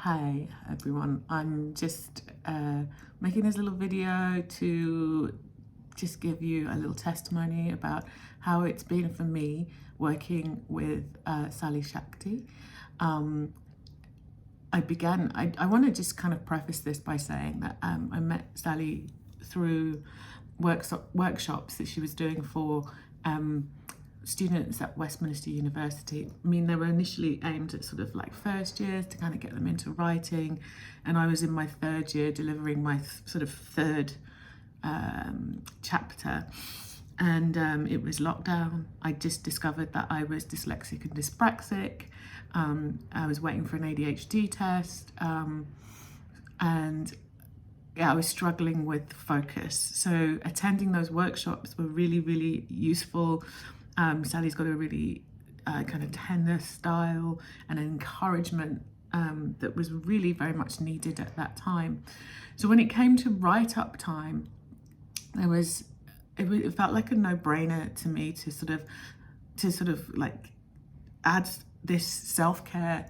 Hi everyone, I'm just making this little video to just give you a little testimony about how it's been for me working with Sally-Shakti. I want to just kind of preface this by saying that I met Sally through workshops that she was doing for students at Westminster University. I mean, they were initially aimed at sort of like first years to kind of get them into writing, and I was in my third year delivering my sort of third chapter, and it was lockdown. I just discovered that I was dyslexic and dyspraxic. I was waiting for an ADHD test, and yeah, I was struggling with focus. So attending those workshops were really, really useful. Sally's got a really kind of tender style and encouragement that was really very much needed at that time. So when it came to write-up time, it felt like a no-brainer to me to sort of like add this self-care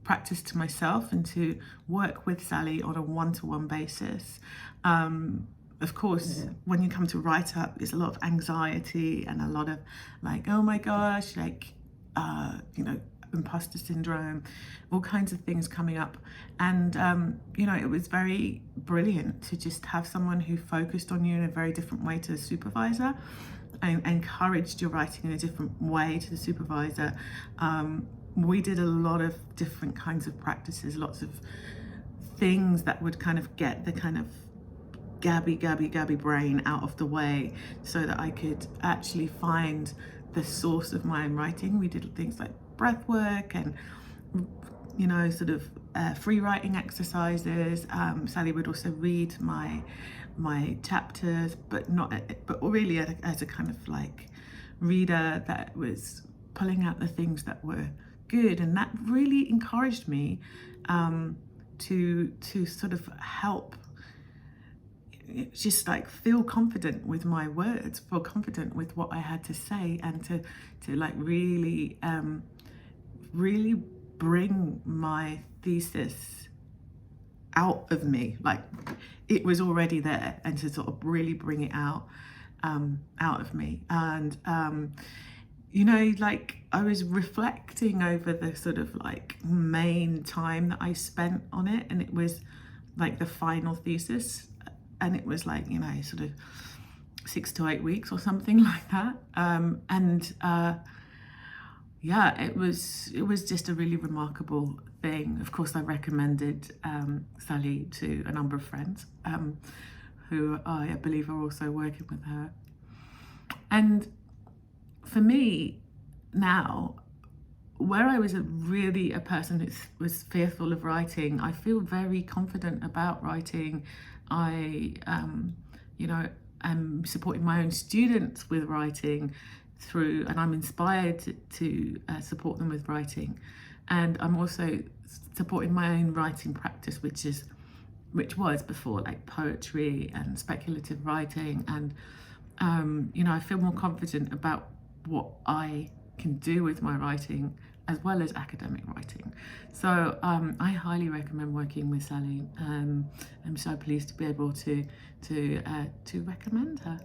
practice to myself and to work with Sally on a one-to-one basis. Of course, when you come to write up, there's a lot of anxiety and a lot of like, oh my gosh, like, imposter syndrome, all kinds of things coming up. And, it was very brilliant to just have someone who focused on you in a very different way to the supervisor and encouraged your writing in a different way to the supervisor. We did a lot of different kinds of practices, lots of things that would kind of get the kind of gabby brain out of the way so that I could actually find the source of my own writing. We did things like breath work and free writing exercises. Sally would also read my chapters, but really as a kind of like reader that was pulling out the things that were good, and that really encouraged me to sort of help just like feel confident with my words, feel confident with what I had to say, and to like really bring my thesis out of me. Like it was already there, and to sort of really bring it out of me. And like I was reflecting over the sort of like main time that I spent on it, and it was like the final thesis, and it was like, sort of 6 to 8 weeks or something like that. It was just a really remarkable thing. Of course, I recommended Sally to a number of friends who I believe are also working with her. And for me now, where I was really a person who was fearful of writing, I feel very confident about writing. I, am supporting my own students with writing and I'm inspired to support them with writing. And I'm also supporting my own writing practice, which was before like poetry and speculative writing. And, I feel more confident about what I can do with my writing as well as academic writing. So I highly recommend working with Sally. I'm so pleased to be able to recommend her.